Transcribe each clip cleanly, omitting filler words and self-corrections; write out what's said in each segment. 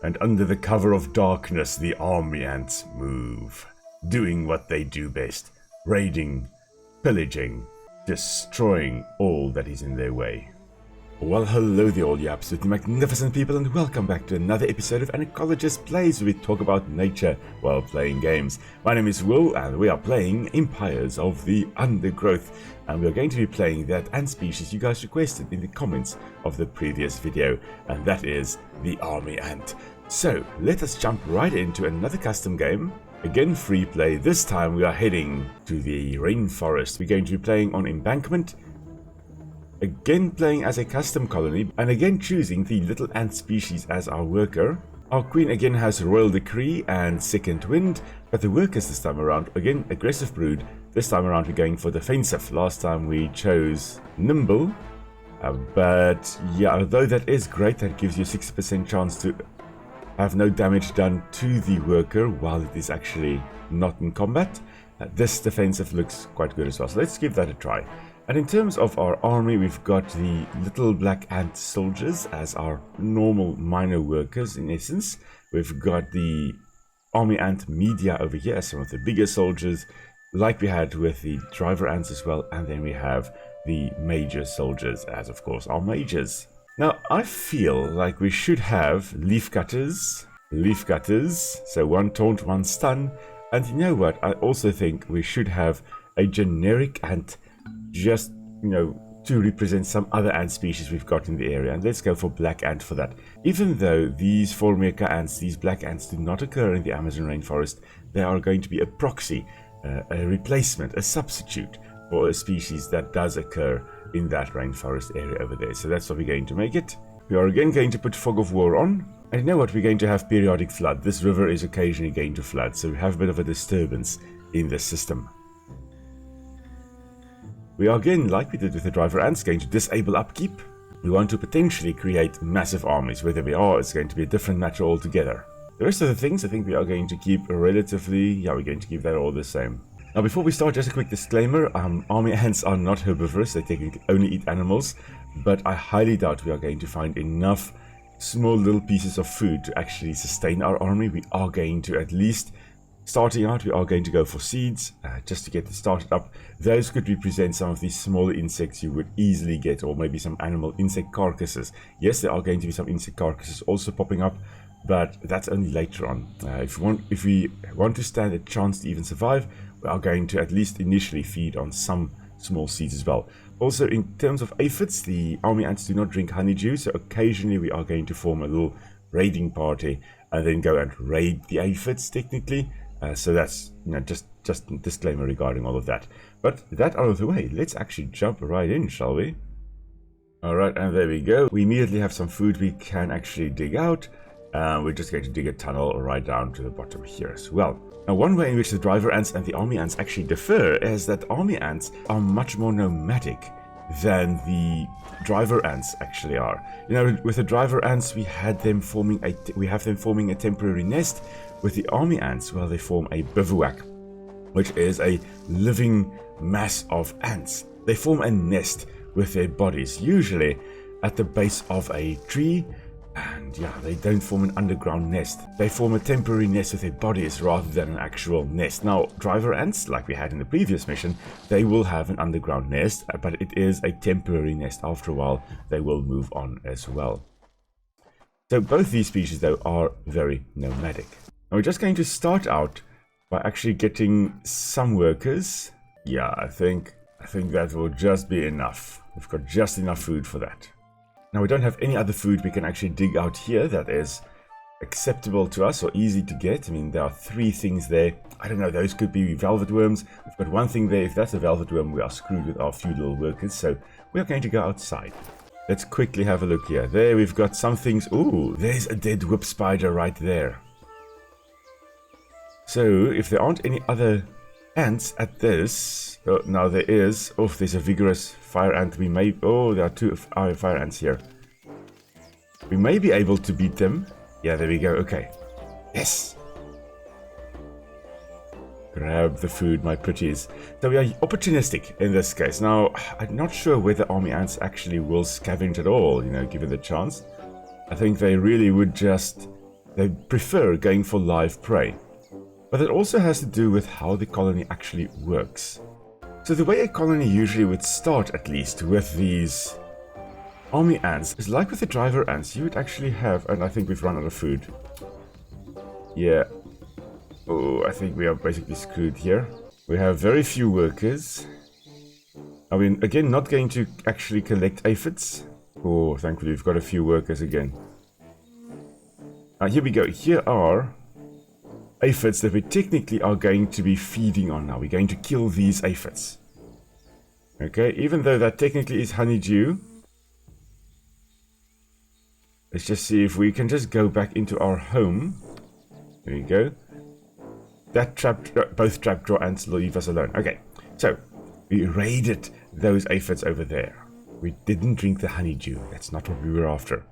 And under the cover of darkness, the army ants move, doing what they do best, raiding, pillaging, destroying all that is in their way. Well, hello there all you absolutely magnificent people, and welcome back to another episode of An Ecologist Plays, where we talk about nature while playing games. My name is Will, and we are playing Empires of the Undergrowth, and we are going to be playing that ant species you guys requested in the comments of the previous video, and that is the army ant. So, let us jump right into another custom game. Again, free play. This time we are heading to the rainforest. We're going to be playing on Embankment. Again playing as a custom colony, and again choosing the little ant species as our worker. Our queen again has Royal Decree and Second Wind, but the workers this time around, again aggressive brood. This time around we're going for defensive. Last time we chose Nimble, but yeah, although that is great, that gives you a 60% chance to have no damage done to the worker while it is actually not in combat. This defensive looks quite good as well, so let's give that a try. And in terms of our army, we've got the little black ant soldiers as our normal minor workers in essence. We've got the army ant media over here as some of the bigger soldiers, like we had with the driver ants as well. And then we have the major soldiers as, of course, our majors. Now, I feel like we should have leafcutters, so one taunt, one stun. And you know what? I also think we should have a generic ant, just, to represent some other ant species we've got in the area. And let's go for black ant for that. Even though these Formica ants, these black ants, do not occur in the Amazon rainforest, they are going to be a proxy, a replacement, a substitute for a species that does occur in that rainforest area over there. So that's what we're going to make it. We are again going to put Fog of War on. And you know what? We're going to have periodic flood. This river is occasionally going to flood, so we have a bit of a disturbance in the system. We are again, like we did with the driver ants, going to disable upkeep. We want to potentially create massive armies. Whether we are, it's going to be a different matter altogether. The rest of the things, I think we are going to keep relatively, we're going to keep that all the same. Now, before we start, just a quick disclaimer. Army ants are not herbivorous. They technically only eat animals. But I highly doubt we are going to find enough small little pieces of food to actually sustain our army. We are going to, at least starting out, we are going to go for seeds, just to get it started up. Those could represent some of these smaller insects you would easily get, or maybe some animal insect carcasses. Yes, there are going to be some insect carcasses also popping up, but that's only later on. If we want to stand a chance to even survive, we are going to at least initially feed on some small seeds as well. Also, in terms of aphids, the army ants do not drink honeydew, so occasionally we are going to form a little raiding party and then go and raid the aphids technically. So that's just a disclaimer regarding all of that. But that out of the way, let's actually jump right in, shall we? Alright, and there we go. We immediately have some food we can actually dig out. We're just going to dig a tunnel right down to the bottom here as well. Now, one way in which the driver ants and the army ants actually differ is that army ants are much more nomadic than the driver ants actually are. With the driver ants, we have them forming a temporary nest. With the army ants, well, they form a bivouac, which is a living mass of ants. They form a nest with their bodies, usually at the base of a tree. And they don't form an underground nest. They form a temporary nest with their bodies rather than an actual nest. Now, driver ants, like we had in the previous mission, they will have an underground nest, but it is a temporary nest. After a while, they will move on as well. So both these species, though, are very nomadic. Now, we're just going to start out by actually getting some workers. Yeah, I think that will just be enough. We've got just enough food for that. Now, we don't have any other food we can actually dig out here that is acceptable to us or easy to get. I mean, there are 3 things there. I don't know, those could be velvet worms. We've got one thing there. If that's a velvet worm, we are screwed with our few little workers. So we are going to go outside. Let's quickly have a look here. There, we've got some things. Ooh, there's a dead whip spider right there. So if there aren't any other ants at this, now there is. Oh, there's a vigorous fire ant. There are 2 fire ants here. We may be able to beat them. Yeah, there we go. Okay. Yes. Grab the food, my pretties. So we are opportunistic in this case. Now, I'm not sure whether army ants actually will scavenge at all, given the chance. I think they really would just They prefer going for live prey. But it also has to do with how the colony actually works. So the way a colony usually would start, at least, with these army ants, is like with the driver ants. You would actually have, and I think we've run out of food. Yeah. Oh, I think we are basically screwed here. We have very few workers. I mean, again, not going to actually collect aphids. Oh, thankfully we've got a few workers again. Here we go. Here are aphids that we technically are going to be feeding on now. We're going to kill these aphids. Okay, even though that technically is honeydew. Let's just see if we can just go back into our home. There you go. That both trapjaw ants leave us alone. Okay, so we raided those aphids over there. We didn't drink the honeydew. That's not what we were after.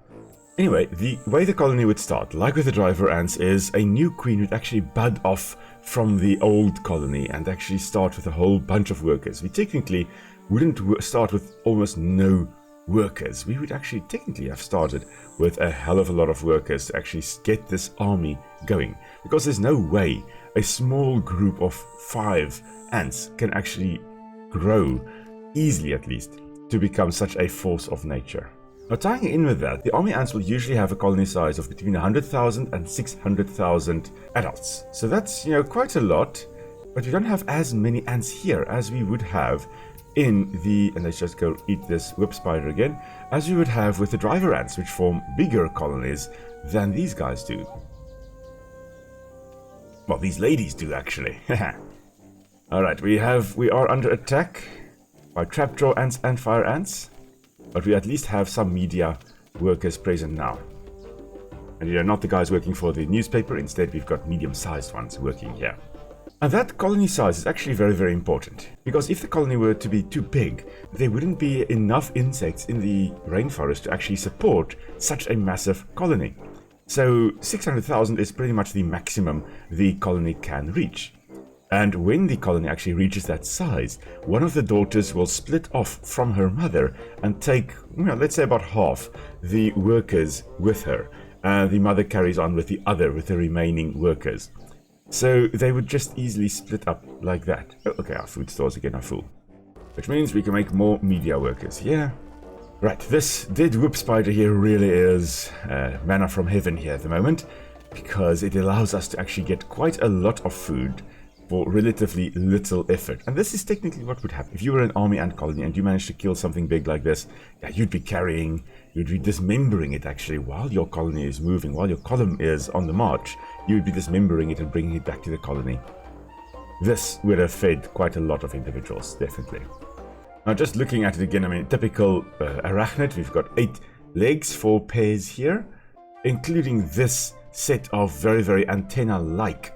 Anyway, the way the colony would start, like with the driver ants, is a new queen would actually bud off from the old colony and actually start with a whole bunch of workers. We technically wouldn't start with almost no workers. We would actually technically have started with a hell of a lot of workers to actually get this army going. Because there's no way a small group of 5 ants can actually grow, easily at least, to become such a force of nature. Now, tying in with that, the army ants will usually have a colony size of between 100,000 and 600,000 adults. So that's, quite a lot, but we don't have as many ants here as we would have in the, and let's just go eat this whip spider again, as we would have with the driver ants, which form bigger colonies than these guys do. Well, these ladies do, actually. Alright, we are under attack by trapjaw ants and fire ants. But we at least have some media workers present now. And you're not the guys working for the newspaper, instead we've got medium-sized ones working here. And that colony size is actually very, very important. Because if the colony were to be too big, there wouldn't be enough insects in the rainforest to actually support such a massive colony. So 600,000 is pretty much the maximum the colony can reach. And when the colony actually reaches that size, one of the daughters will split off from her mother and take, let's say about half the workers with her. The mother carries on with the remaining workers. So they would just easily split up like that. Oh, okay, our food stores again are full. Which means we can make more media workers. Yeah. Right, this dead whoop spider here really is manna from heaven here at the moment. Because it allows us to actually get quite a lot of food for relatively little effort. And this is technically what would happen. If you were an army ant colony and you managed to kill something big like this, yeah, you'd be dismembering it actually while your colony is moving, while your column is on the march. You would be dismembering it and bringing it back to the colony. This would have fed quite a lot of individuals, definitely. Now just looking at it again, I mean, typical arachnid, we've got 8 legs, 4 pairs here, including this set of very, very antenna-like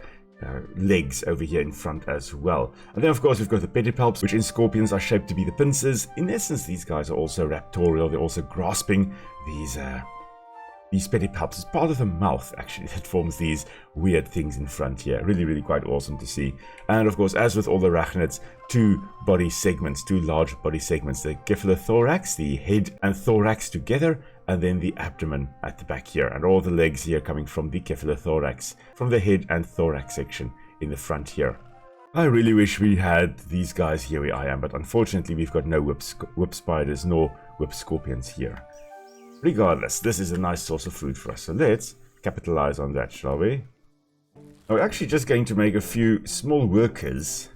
legs over here in front as well. And then of course we've got the pedipalps, which in scorpions are shaped to be the pincers. In essence, these guys are also raptorial. They're also grasping these pedipalps. It's part of the mouth actually that forms these weird things in front here. Really, really quite awesome to see. And of course, as with all the arachnids, 2 large body segments, the cephalothorax, the head and thorax together, and then the abdomen at the back here, and all the legs here coming from the cephalothorax, from the head and thorax section in the front here. I really wish we had these guys here where I am, but unfortunately we've got no whip spiders nor whip scorpions here. Regardless, this is a nice source of food for us, so let's capitalize on that, shall we? We're actually just going to make a few small workers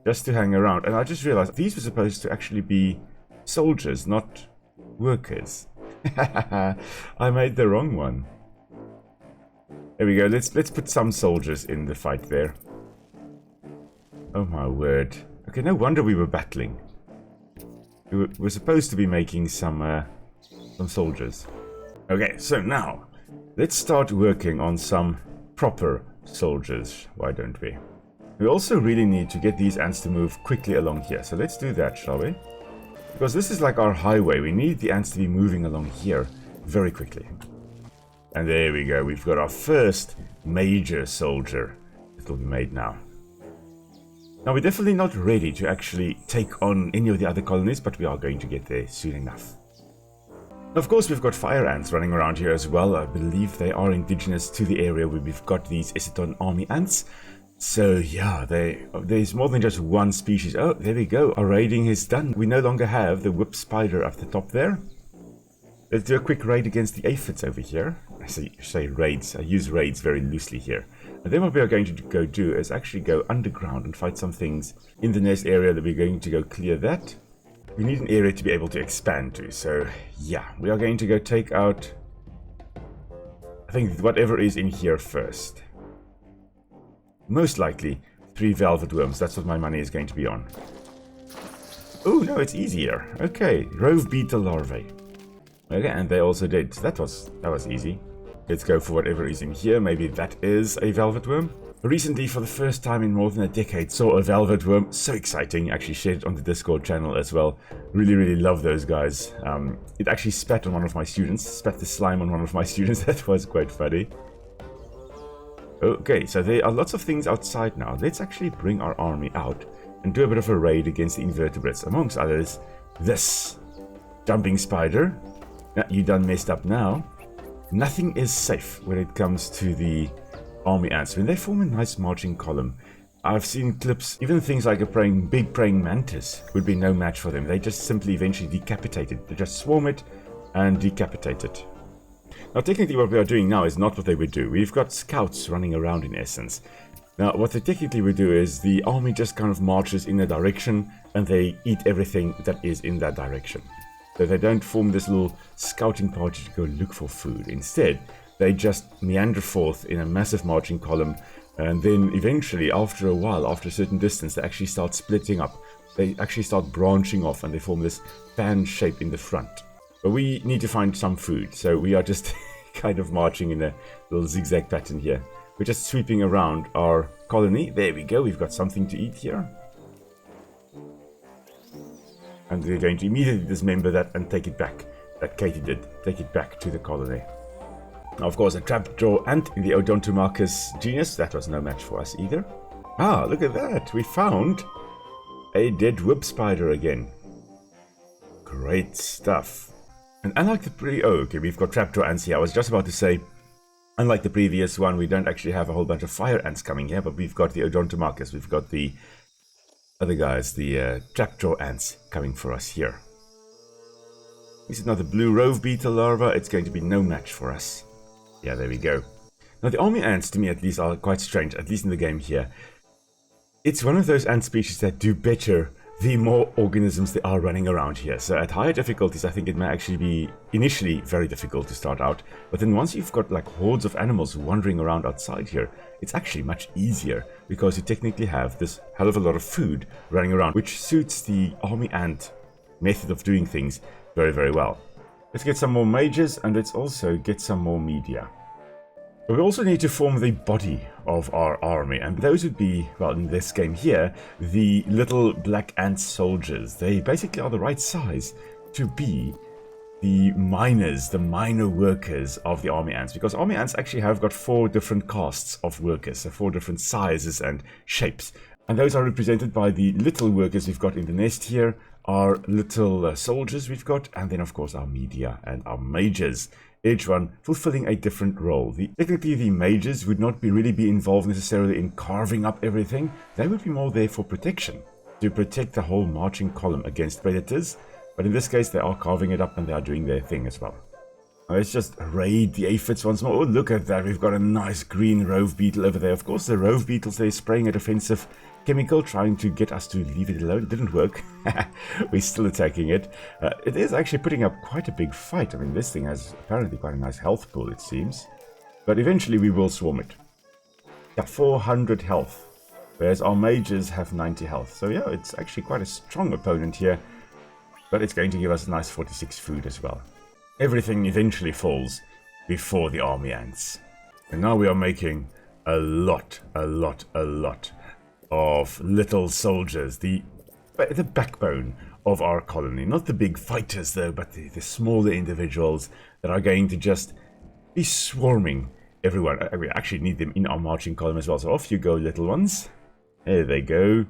just to hang around, and I just realized these were supposed to actually be soldiers, not workers. I made the wrong one. There we go. Let's put some soldiers in the fight there. Oh my word. Okay, no wonder we were battling. We were supposed to be making some soldiers. Okay, so now let's start working on some proper soldiers. Why don't we? We also really need to get these ants to move quickly along here. So let's do that, shall we? Because this is like our highway. We need the ants to be moving along here very quickly. And there we go. We've got our first major soldier that will be made now. Now, we're definitely not ready to actually take on any of the other colonies, but we are going to get there soon enough. Of course, we've got fire ants running around here as well. I believe they are indigenous to the area where we've got these Eceton army ants. So yeah, there's more than just one species. Oh, there we go. Our raiding is done. We no longer have the whip spider up the top there. Let's do a quick raid against the aphids over here. I say raids. I use raids very loosely here. And then what we are going to go do is actually go underground and fight some things in the nest area that we're going to go clear that. We need an area to be able to expand to. So yeah, we are going to go take out, I think, whatever is in here first. Most likely 3 velvet worms. That's what my money is going to be on. Oh no, it's easier. Okay, rove beetle larvae. Okay, and they also did. So that was easy. Let's go for whatever is in here. Maybe that is a velvet worm. Recently, for the first time in more than a decade, saw a velvet worm. So exciting. Actually shared it on the Discord channel as well. Really love those guys. It actually spat on one of my students. Spat the slime on one of my students. That was quite funny. Okay, so there are lots of things outside now. Let's actually bring our army out and do a bit of a raid against the invertebrates. Amongst others, this jumping spider. Now, you done messed up now. Nothing is safe when it comes to the army ants. When they form a nice marching column, I've seen clips, even things like a big praying mantis would be no match for them. They just simply eventually decapitate it. They just swarm it and decapitate it. Now, technically what we are doing now is not what they would do. We've got scouts running around in essence. Now, what they technically would do is the army just kind of marches in a direction and they eat everything that is in that direction. So they don't form this little scouting party to go look for food. Instead, they just meander forth in a massive marching column, and then eventually, after a while, after a certain distance, they actually start splitting up. They actually start branching off, and they form this fan shape in the front. But we need to find some food, so we are just kind of marching in a little zigzag pattern here. We're just sweeping around our colony. There we go, we've got something to eat here. And we're going to immediately dismember that and take it back, that Katie did. Take it back to the colony. Now, of course, a trapjaw ant in the Odontomachus genus. That was no match for us either. Ah, look at that. We found a dead whip spider again. Great stuff. And unlike the okay, we've got trapjaw ants here. I was just about to say, unlike the previous one, we don't actually have a whole bunch of fire ants coming here, but we've got the Odontomachus. We've got the other guys, the trapjaw ants coming for us here. This is another blue rove beetle larva. It's going to be no match for us. Yeah, there we go. Now, the army ants, to me at least, are quite strange, at least in the game here. It's one of those ant species that do better the more organisms there are running around here. So at higher difficulties, I think it may actually be initially very difficult to start out. But then once you've got like hordes of animals wandering around outside here, it's actually much easier because you technically have this hell of a lot of food running around, which suits the army ant method of doing things very well. Let's get some more mages and let's also get some more media. But we also need to form the body of our army, and those would be, well, in this game here, the little black ant soldiers. They basically are the right size to be the miners, the minor workers of the army ants, because army ants actually have got 4 different castes of workers, so 4 different sizes and shapes. And those are represented by the little workers we've got in the nest here, our little soldiers we've got, and then of course our media and our mages. Each one fulfilling a different role. Technically, the mages would not really be involved necessarily in carving up everything. They would be more there for protection, to protect the whole marching column against predators. But in this case, they are carving it up and they are doing their thing as well. Now, let's just raid the aphids once more. Oh, look at that. We've got a nice green rove beetle over there. Of course, the rove beetles, they're spraying a defensive chemical, trying to get us to leave it alone. It didn't work. We're still attacking it. It is actually putting up quite a big fight. I mean, this thing has apparently quite a nice health pool, it seems. But eventually we will swarm it. Got 400 health, whereas our mages have 90 health. So yeah, it's actually quite a strong opponent here. But it's going to give us a nice 46 food as well. Everything eventually falls before the army ants. And now we are making a lot of little soldiers, the backbone of our colony. Not the big fighters though, but the smaller individuals that are going to just be swarming everyone. We actually need them in our marching column as well. So off you go, little ones. There they go.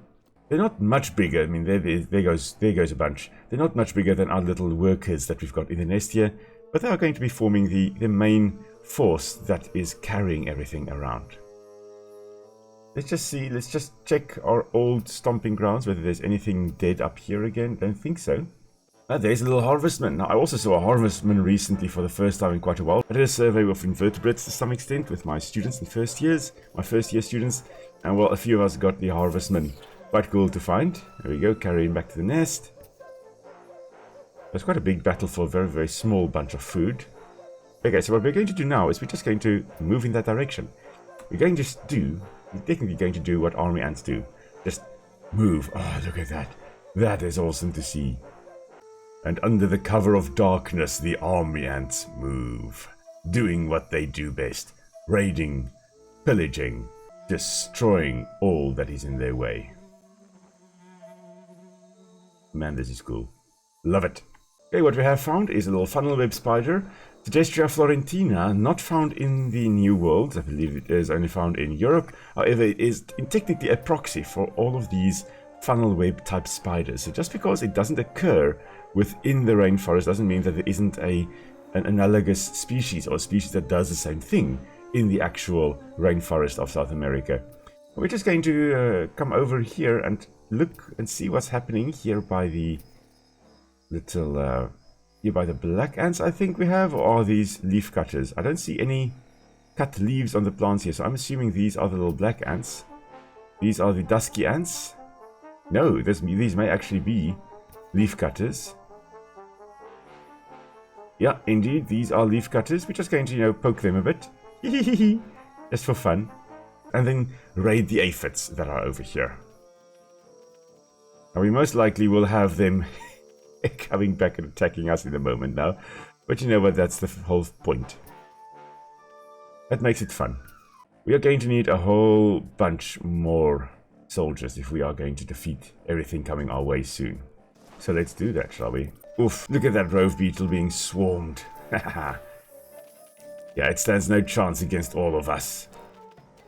They're not much bigger. I mean, there goes a bunch. They're not much bigger than our little workers that we've got in the nest here, but they are going to be forming the main force that is carrying everything around. Let's just check our old stomping grounds, whether there's anything dead up here again. Don't think so. There's a little harvestman. Now, I also saw a harvestman recently for the first time in quite a while. I did a survey of invertebrates to some extent with my students in my first year students, and well, a few of us got the harvestman. Quite cool to find. There we go, carrying back to the nest. There's quite a big battle for a very, very small bunch of food. Okay, so what we're going to do now is we're just going to move in that direction. We're technically going to do what army ants do. Just move. Oh, look at that. That is awesome to see. And under the cover of darkness, the army ants move. Doing what they do best. Raiding, pillaging, destroying all that is in their way. Man, this is cool. Love it. Okay, what we have found is a little funnel web spider. Tegestria florentina, not found in the New World. I believe it is only found in Europe. However, it is technically a proxy for all of these funnel web type spiders. So just because it doesn't occur within the rainforest doesn't mean that there isn't an analogous species or a species that does the same thing in the actual rainforest of South America. We're just going to come over here and look and see what's happening here by the little here by the black ants, I think we have, or are these leaf cutters? I don't see any cut leaves on the plants here, so I'm assuming these are the little black ants. These are the dusky ants. No, these may actually be leaf cutters. Yeah, indeed, these are leaf cutters. We're just going to, poke them a bit. Just for fun. And then raid the aphids that are over here. Now, we most likely will have them coming back and attacking us in a moment now. But you know what, that's the whole point. That makes it fun. We are going to need a whole bunch more soldiers if we are going to defeat everything coming our way soon. So let's do that, shall we? Oof, look at that rove beetle being swarmed. Yeah, it stands no chance against all of us.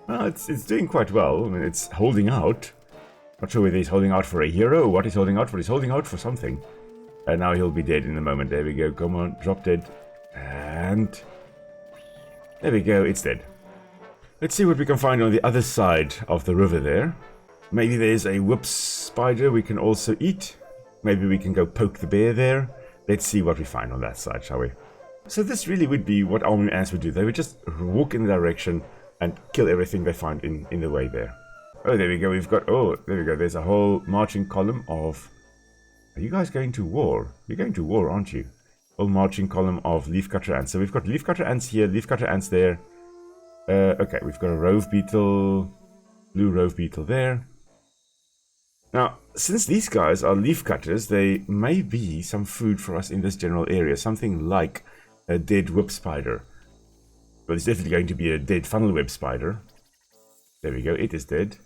Well, it's doing quite well. I mean, it's holding out. Not sure whether he's holding out for a hero or what he's holding out for. He's holding out for something. And now he'll be dead in a moment. There we go. Come on, drop dead. And there we go. It's dead. Let's see what we can find on the other side of the river there. Maybe there's a whoops spider we can also eat. Maybe we can go poke the bear there. Let's see what we find on that side, shall we? So this really would be what army ants would do. They would just walk in the direction and kill everything they find in the way there. Oh, there we go. There we go. There's a whole marching column of... Are you guys going to war? You're going to war, aren't you? Whole marching column of leafcutter ants. So we've got leafcutter ants here, leafcutter ants there. Okay, we've got a rove beetle, blue rove beetle there. Now, since these guys are leafcutters, they may be some food for us in this general area. Something like a dead whip spider. But it's definitely going to be a dead funnel web spider. There we go, it is dead.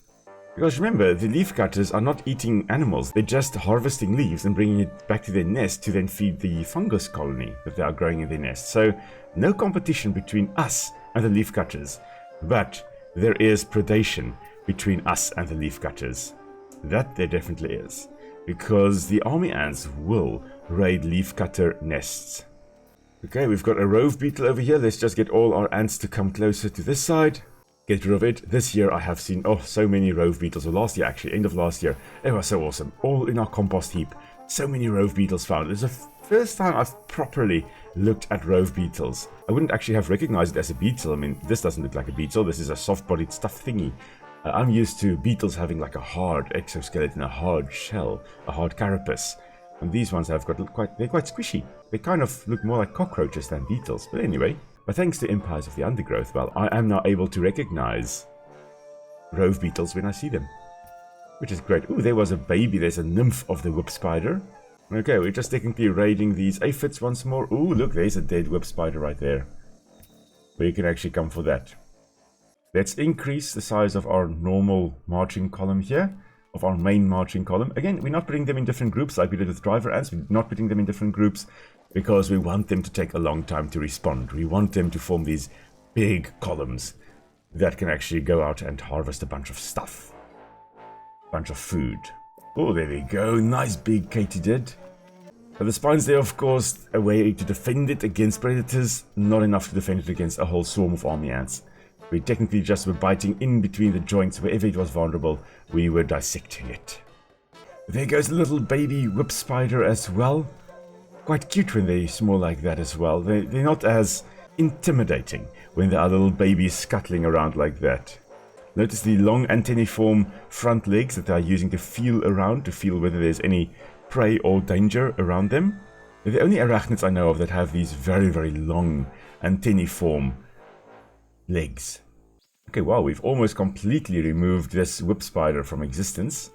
Because remember, the leafcutters are not eating animals. They're just harvesting leaves and bringing it back to their nest to then feed the fungus colony that they are growing in their nest. So, no competition between us and the leafcutters. But there is predation between us and the leafcutters. That there definitely is. Because the army ants will raid leafcutter nests. Okay, we've got a rove beetle over here. Let's just get all our ants to come closer to this side. Get rid of it. This year I have seen, so many rove beetles. Or last year actually, end of last year. It was so awesome. All in our compost heap. So many rove beetles found. It's the first time I've properly looked at rove beetles. I wouldn't actually have recognized it as a beetle. I mean, this doesn't look like a beetle. This is a soft-bodied stuffed thingy. I'm used to beetles having like a hard exoskeleton, a hard shell, a hard carapace. And these ones have got they're quite squishy. They kind of look more like cockroaches than beetles. But anyway, but thanks to Empires of the Undergrowth, well, I am now able to recognize rove beetles when I see them. Which is great. Ooh, there was a baby. There's a nymph of the whip spider. Okay, we're just technically raiding these aphids once more. Ooh, look, there's a dead whip spider right there. But you can actually come for that. Let's increase the size of our normal marching column here. Of our main marching column. Again, we're not putting them in different groups like we did with driver ants. We're not putting them in different groups because we want them to take a long time to respond. We want them to form these big columns that can actually go out and harvest a bunch of stuff. A bunch of food. Oh, there we go. Nice big katydid. But the spine's there, of course, a way to defend it against predators, not enough to defend it against a whole swarm of army ants. We technically just were biting in between the joints wherever it was vulnerable. We were dissecting it. There goes a little baby whip spider as well. Quite cute when they're small like that as well. They're not as intimidating when there are little babies scuttling around like that. Notice the long antennae-form front legs that they are using to feel around, to feel whether there's any prey or danger around them. They're the only arachnids I know of that have these very, very long antennae-form legs. Okay, wow, we've almost completely removed this whip spider from existence.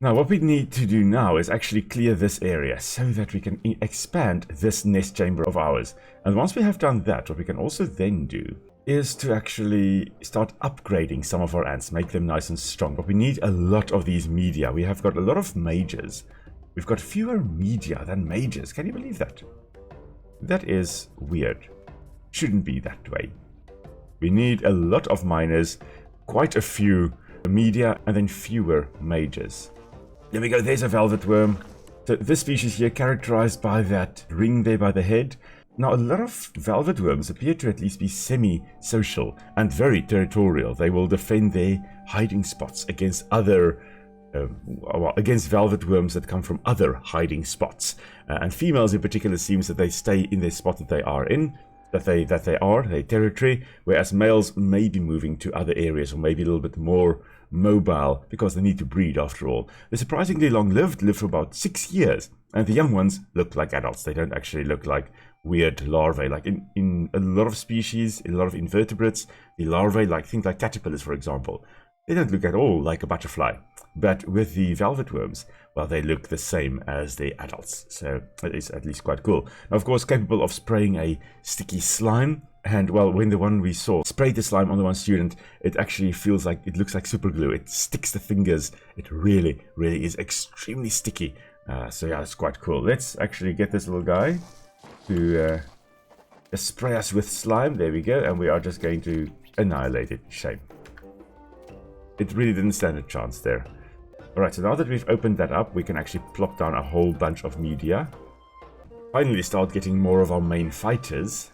Now, what we need to do now is actually clear this area so that we can expand this nest chamber of ours. And once we have done that, what we can also then do is to actually start upgrading some of our ants, make them nice and strong. But we need a lot of these media. We have got a lot of mages. We've got fewer media than mages. Can you believe that? That is weird. Shouldn't be that way. We need a lot of miners, quite a few media, and then fewer mages. There we go, there's a velvet worm. So this species here characterized by that ring there by the head. Now a lot of velvet worms appear to at least be semi-social and very territorial. They will defend their hiding spots against other against velvet worms that come from other hiding spots. And females in particular seems that they stay in their spot that they are in, their territory, whereas males may be moving to other areas or maybe a little bit more mobile because they need to breed after all. They're surprisingly long-lived, live for about 6 years, and the young ones look like adults. They don't actually look like weird larvae. Like in a lot of species, in a lot of invertebrates, the larvae, like think like caterpillars for example, they don't look at all like a butterfly. But with the velvet worms, well, they look the same as the adults. So that is at least quite cool. Now, of course, capable of spraying a sticky slime. And, well, when the one we saw sprayed the slime on the one student, it actually feels like, it looks like super glue. It sticks the fingers. It really, really is extremely sticky. So, yeah, it's quite cool. Let's actually get this little guy to just spray us with slime. There we go. And we are just going to annihilate it. Shame. It really didn't stand a chance there. Alright, so now that we've opened that up, we can actually plop down a whole bunch of media. Finally start getting more of our main fighters.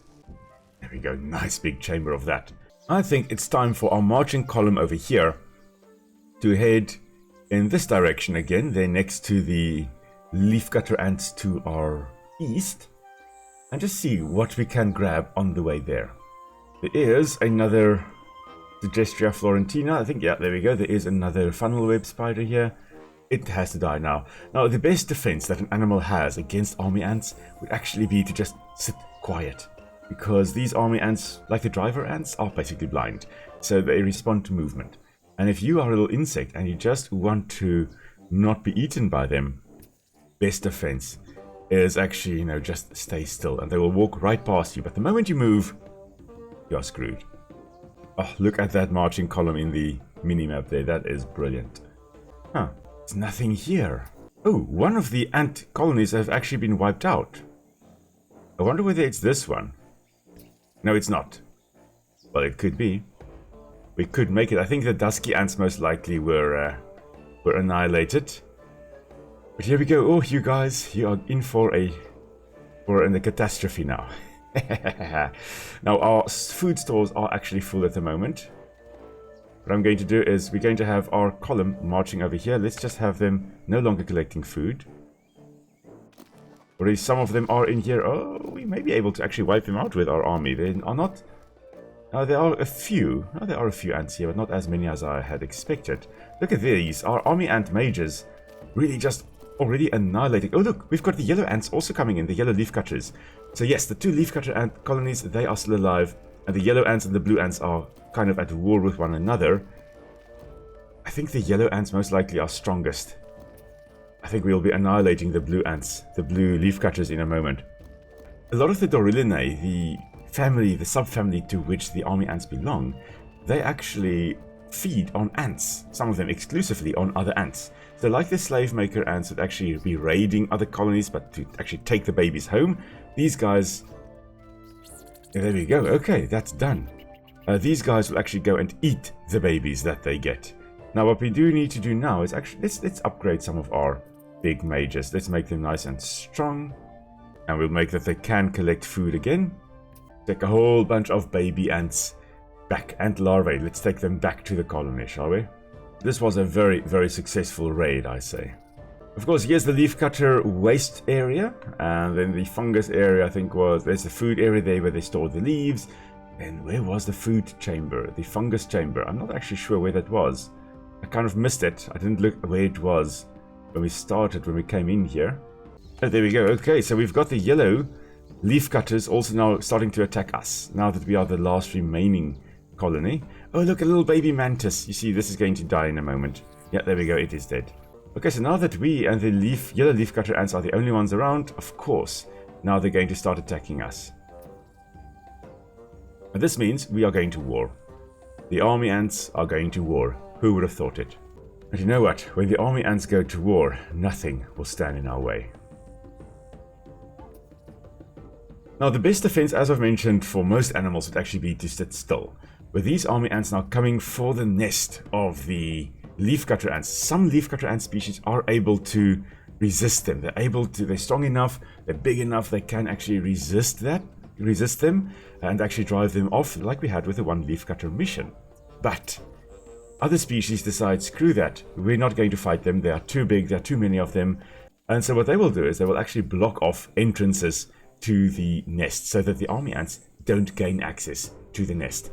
There we go, nice big chamber of that. I think it's time for our marching column over here to head in this direction again. They're next to the leafcutter ants to our east. And just see what we can grab on the way there. There is another Digestria florentina. I think, yeah, there we go. There is another funnel web spider here. It has to die now. Now, the best defense that an animal has against army ants would actually be to just sit quiet. Because these army ants, like the driver ants, are basically blind. So they respond to movement. And if you are a little insect and you just want to not be eaten by them, best defense is actually, you know, just stay still. And they will walk right past you. But the moment you move, you're screwed. Oh, look at that marching column in the minimap there. That is brilliant. Huh. There's nothing here. Oh, one of the ant colonies have actually been wiped out. I wonder whether it's this one. No, it's not. Well, it could be. We could make it. I think the dusky ants most likely were annihilated. But here we go. Oh, you guys, you are in for a catastrophe now. Now, our food stores are actually full at the moment. What I'm going to do is we're going to have our column marching over here. Let's just have them no longer collecting food. Already some of them are in here. Oh, we may be able to actually wipe them out with our army. They are not... there are a few. There are a few ants here, but not as many as I had expected. Look at these. Our army ant mages really just already annihilating. Oh, look, we've got the yellow ants also coming in, the yellow leafcutters. So yes, the two leafcutter ant colonies, they are still alive. And the yellow ants and the blue ants are kind of at war with one another. I think the yellow ants most likely are strongest. I think we'll be annihilating the blue ants, the blue leafcutters in a moment. A lot of the Dorillinae, the family, the subfamily to which the army ants belong, they actually feed on ants, some of them exclusively on other ants. So like the slave maker ants would actually be raiding other colonies, but to actually take the babies home, these guys... There we go, okay, that's done. These guys will actually go and eat the babies that they get. Now what we do need to do now is actually, let's upgrade some of our big majors. Let's make them nice and strong. And we'll make that they can collect food again. Take a whole bunch of baby ants back, ant larvae. Let's take them back to the colony, shall we? This was a very, very successful raid, I say. Of course, here's the leafcutter waste area. And then the fungus area, I think there's the food area there where they stored the leaves. And where was the food chamber? The fungus chamber. I'm not actually sure where that was. I kind of missed it. I didn't look where it was when we came in here. Oh, there we go. Okay, so we've got the yellow leafcutters also now starting to attack us, now that we are the last remaining colony. Oh, look, a little baby mantis. You see, this is going to die in a moment. Yeah, there we go. It is dead. Okay, so now that we and the yellow leafcutter ants are the only ones around, of course, now they're going to start attacking us. And this means we are going to war. The army ants are going to war. Who would have thought it? But you know what? When the army ants go to war, nothing will stand in our way. Now, the best defense, as I've mentioned, for most animals would actually be to sit still. With these army ants now coming for the nest of the leafcutter ants, some leafcutter ant species are able to resist them. They're strong enough, they're big enough, they can actually resist them, and actually drive them off, like we had with the one leafcutter mission. But other species decide, screw that, we're not going to fight them, they are too big, there are too many of them. And so what they will do is they will actually block off entrances to the nest so that the army ants don't gain access to the nest.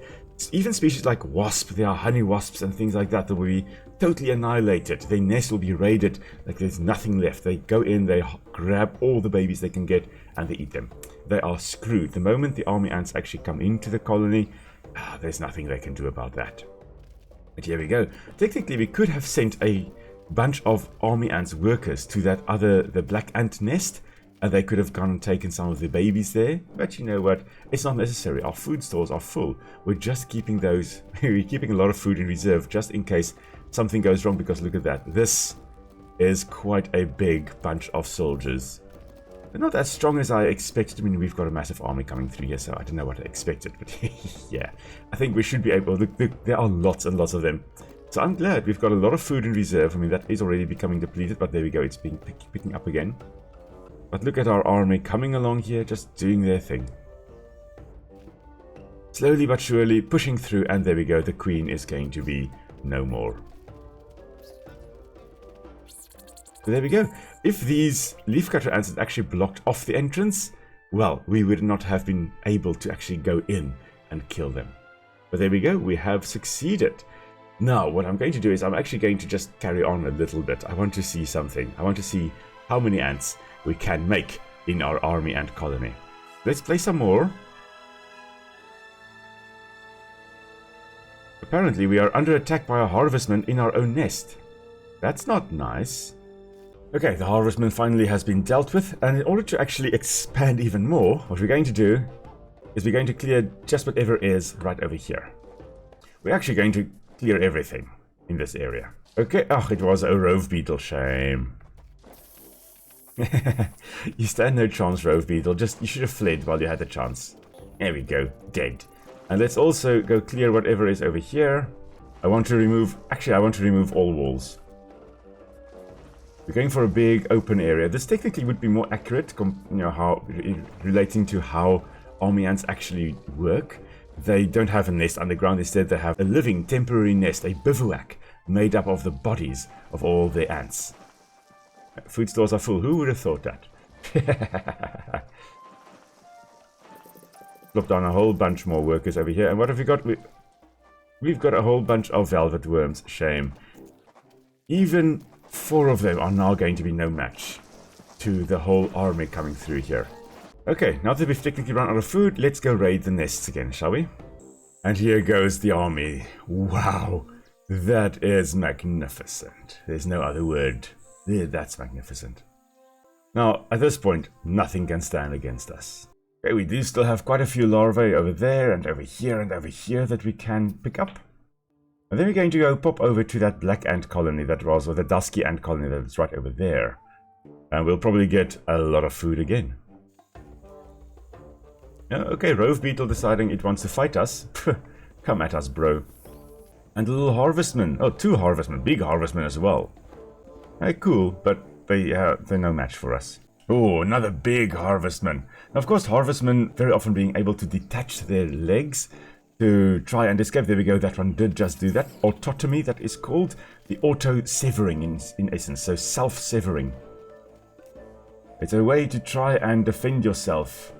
Even species like wasp, there are honey wasps and things like that will be totally annihilated. Their nest will be raided like there's nothing left. They go in, they grab all the babies they can get, and they eat them. They are screwed. The moment the army ants actually come into the colony, there's nothing they can do about that. But here we go. Technically, we could have sent a bunch of army ants workers to the black ant nest, and they could have gone and taken some of the babies there. But you know what? It's not necessary. Our food stores are full. We're just keeping we're keeping a lot of food in reserve just in case something goes wrong, because look at that. This is quite a big bunch of soldiers. They're not as strong as I expected. I mean, we've got a massive army coming through here, so I don't know what I expected. But yeah, I think we should be able... Look, there are lots and lots of them. So I'm glad we've got a lot of food in reserve. I mean, that is already becoming depleted, but there we go. It's picking up again. But look at our army coming along here, just doing their thing. Slowly but surely pushing through, and there we go. The queen is going to be no more. So there we go. If these leafcutter ants had actually blocked off the entrance, well, we would not have been able to actually go in and kill them. But there we go. We have succeeded. Now, what I'm going to do is I'm actually going to just carry on a little bit. I want to see something. I want to see how many ants we can make in our army ant colony. Let's play some more. Apparently we are under attack by a harvestman in our own nest. That's not nice. Okay, the harvestman finally has been dealt with, and in order to actually expand even more, what we're going to do is we're going to clear just whatever is right over here. We're actually going to clear everything in this area. Okay, it was a rove beetle, shame. You stand no chance, rove beetle. You should have fled while you had the chance. There we go, dead. And let's also go clear whatever is over here. I want to remove all walls. We're going for a big open area. This technically would be more accurate, relating to how army ants actually work. They don't have a nest underground. Instead, they have a living temporary nest, a bivouac, made up of the bodies of all the ants. Food stores are full. Who would have thought that? Drop down a whole bunch more workers over here. And what have we got? We've got a whole bunch of velvet worms. Shame. Even 4 of them are now going to be no match to the whole army coming through here. Okay, now that we've technically run out of food, let's go raid the nests again, shall we? And here goes the army. Wow, that is magnificent. There's no other word. That's magnificent. Now, at this point, nothing can stand against us. Okay, we do still have quite a few larvae over there and over here that we can pick up. And then we're going to go pop over to that black ant colony or the dusky ant colony that's right over there. And we'll probably get a lot of food again. Okay, rove beetle deciding it wants to fight us. Come at us, bro. And a little harvestman. Oh, 2 harvestmen. Big harvestmen as well. Hey, cool, but they're no match for us. Oh, another big harvestman. Now, of course, harvestmen very often being able to detach their legs to try and escape. There we go, that one did just do that. Autotomy, that is called. The auto-severing in essence, so self-severing. It's a way to try and defend yourself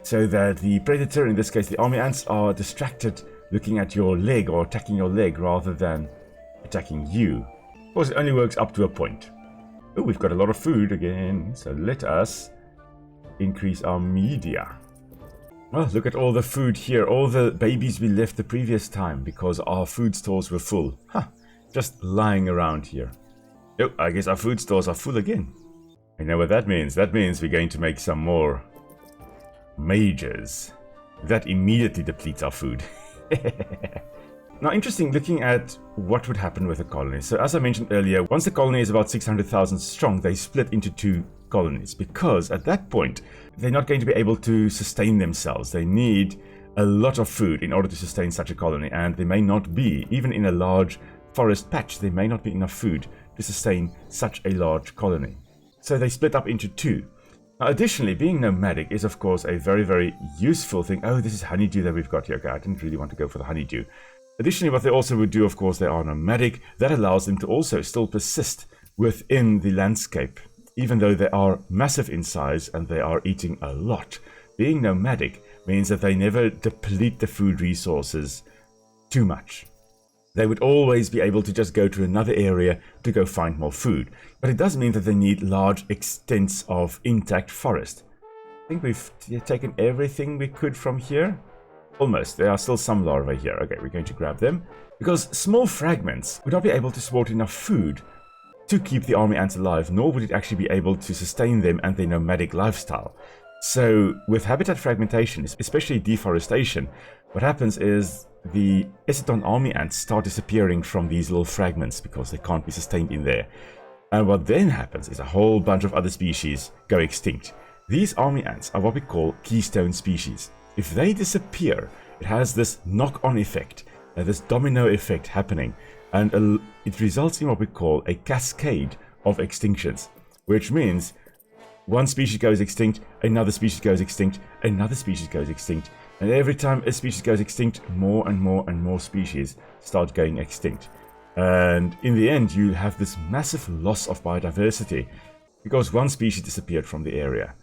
so that the predator, in this case the army ants, are distracted looking at your leg or attacking your leg rather than attacking you. Of course, it only works up to a point. Oh, we've got a lot of food again, so let us increase our media. Well, look at all the food here, all the babies we left the previous time because our food stores were full. Huh, just lying around here. Oh, I guess our food stores are full again. You know what that means? That means we're going to make some more mages. That immediately depletes our food. Now, interesting looking at what would happen with a colony. So as I mentioned earlier, once the colony is about 600,000 strong, they split into 2 colonies because at that point, they're not going to be able to sustain themselves. They need a lot of food in order to sustain such a colony, and there may not be, even in a large forest patch, there may not be enough food to sustain such a large colony. So they split up into 2. Now, additionally, being nomadic is, of course, a very, very useful thing. Oh, this is honeydew that we've got here. Okay, I didn't really want to go for the honeydew. Additionally, what they also would do, of course, they are nomadic. That allows them to also still persist within the landscape, even though they are massive in size and they are eating a lot. Being nomadic means that they never deplete the food resources too much. They would always be able to just go to another area to go find more food. But it does mean that they need large extents of intact forest. I think we've taken everything we could from here. Almost. There are still some larvae here. Okay, we're going to grab them. Because small fragments would not be able to support enough food to keep the army ants alive, nor would it actually be able to sustain them and their nomadic lifestyle. So with habitat fragmentation, especially deforestation, what happens is the Eciton army ants start disappearing from these little fragments because they can't be sustained in there. And what then happens is a whole bunch of other species go extinct. These army ants are what we call keystone species. If they disappear, it has this knock-on effect, this domino effect happening, and it results in what we call a cascade of extinctions, which means one species goes extinct, another species goes extinct, another species goes extinct, and every time a species goes extinct, more and more and more species start going extinct. And in the end, you have this massive loss of biodiversity because one species disappeared from the area.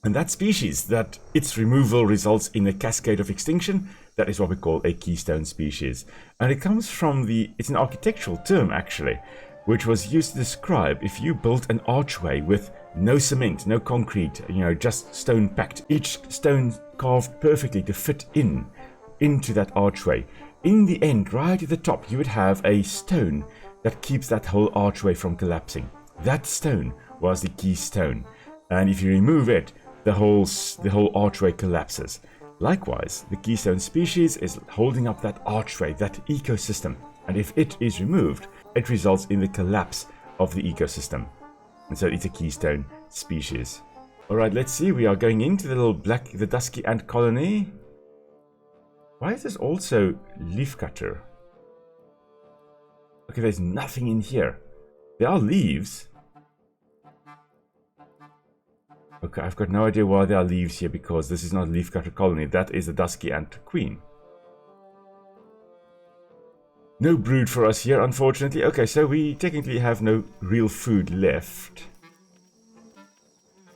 And that species, that its removal results in a cascade of extinction, that is what we call a keystone species. And it comes from it's an architectural term actually, which was used to describe if you built an archway with no cement, no concrete, just stone packed, each stone carved perfectly to fit into that archway. In the end, right at the top, you would have a stone that keeps that whole archway from collapsing. That stone was the keystone. And if you remove it, the whole archway collapses. Likewise, the keystone species is holding up that archway, that ecosystem. And if it is removed, it results in the collapse of the ecosystem. And so it's a keystone species. Alright, let's see. We are going into the dusky ant colony. Why is this also leafcutter? Okay, there's nothing in here. There are leaves. Okay, I've got no idea why there are leaves here because this is not a leafcutter colony. That is a dusky ant queen. No brood for us here, unfortunately. Okay, so we technically have no real food left.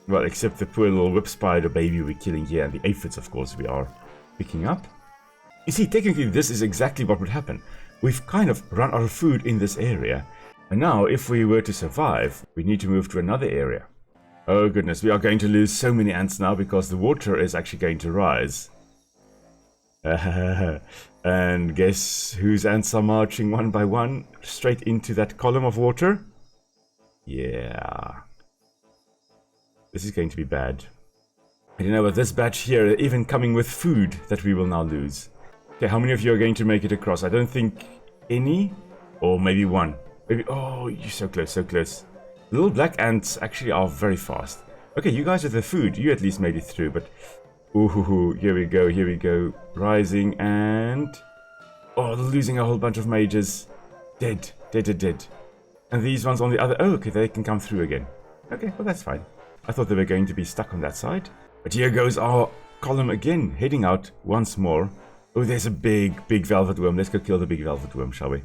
Well, except the poor little whip spider baby we're killing here and the aphids, of course, we are picking up. You see, technically this is exactly what would happen. We've kind of run out of food in this area. And now, if we were to survive, we need to move to another area. Oh goodness, we are going to lose so many ants now because the water is actually going to rise. And guess whose ants are marching one by one straight into that column of water? Yeah. This is going to be bad. I don't know about this batch here, even coming with food that we will now lose. Okay, how many of you are going to make it across? I don't think any, or maybe one. Maybe, oh, you're so close, so close. The little black ants actually are very fast. Okay, you guys with the food, you at least made it through, but... Ooh, here we go, here we go. Rising and... Oh, losing a whole bunch of mages. Dead. And these ones on the other... Oh, okay, they can come through again. Okay, well, that's fine. I thought they were going to be stuck on that side. But here goes our column again, heading out once more. Oh, there's a big velvet worm. Let's go kill the big velvet worm, shall we?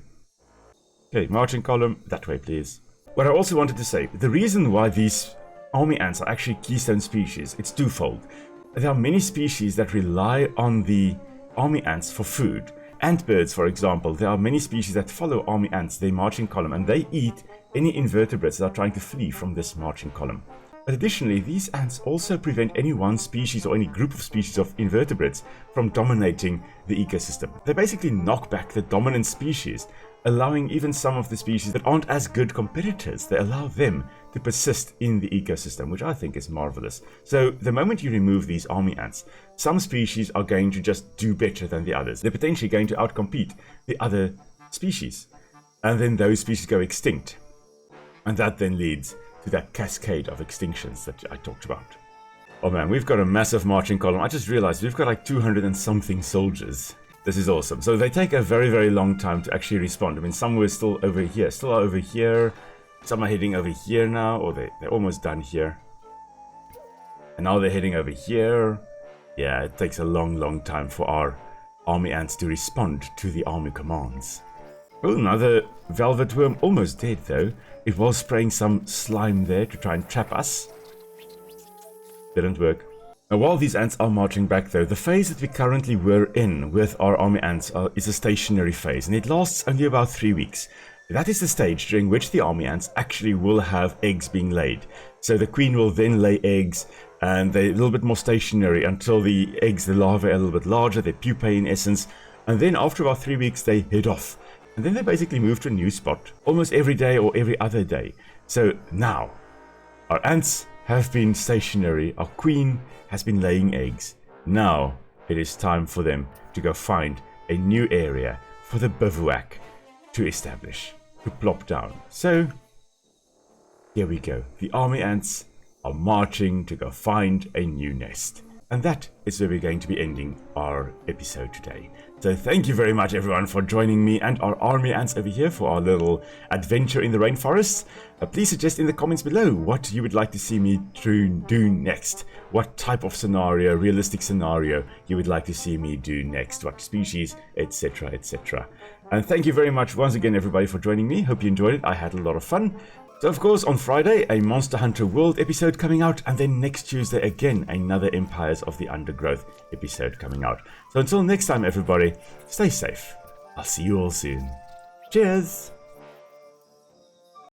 Okay, marching column, that way, please. What I also wanted to say, the reason why these army ants are actually keystone species, it's twofold. There are many species that rely on the army ants for food. Antbirds, for example, there are many species that follow army ants, their marching column, and they eat any invertebrates that are trying to flee from this marching column. But additionally, these ants also prevent any one species or any group of species of invertebrates from dominating the ecosystem. They basically knock back the dominant species, allowing even some of the species that aren't as good competitors, they allow them to persist in the ecosystem, which I think is marvelous. So the moment you remove these army ants, some species are going to just do better than the others. They're potentially going to outcompete the other species. And then those species go extinct. And that then leads to that cascade of extinctions that I talked about. Oh man, we've got a massive marching column. I just realized we've got like 200 and something soldiers. This is awesome. So they take a very long time to actually respond. I mean, some were still over here, still are over here. Some are heading over here now, or they're almost done here. And now they're heading over here. Yeah, it takes a long time for our army ants to respond to the army commands. Oh, another velvet worm, almost dead though. It was spraying some slime there to try and trap us. Didn't work. Now, while these ants are marching back though, the phase that we currently were in with our army ants is a stationary phase, and it lasts only about 3 weeks. That is the stage during which the army ants actually will have eggs being laid. So the queen will then lay eggs, and they're a little bit more stationary until the eggs, the larvae, are a little bit larger, they're pupae in essence, and then after about 3 weeks they head off. And then they basically move to a new spot, almost every day or every other day. So now, our ants have been stationary, our queen has been laying eggs. Now, it is time for them to go find a new area for the bivouac to establish, to plop down. So, here we go. The army ants are marching to go find a new nest. And that is where we're going to be ending our episode today. So thank you very much everyone for joining me and our army ants over here for our little adventure in the rainforest. Please suggest in the comments below what you would like to see me do next. What type of scenario, realistic scenario, you would like to see me do next. What species, etc, etc. And thank you very much once again everybody for joining me. Hope you enjoyed it. I had a lot of fun. So of course on Friday a Monster Hunter World episode coming out, and then next Tuesday again another Empires of the Undergrowth episode coming out. So until next time everybody, stay safe. I'll see you all soon. Cheers!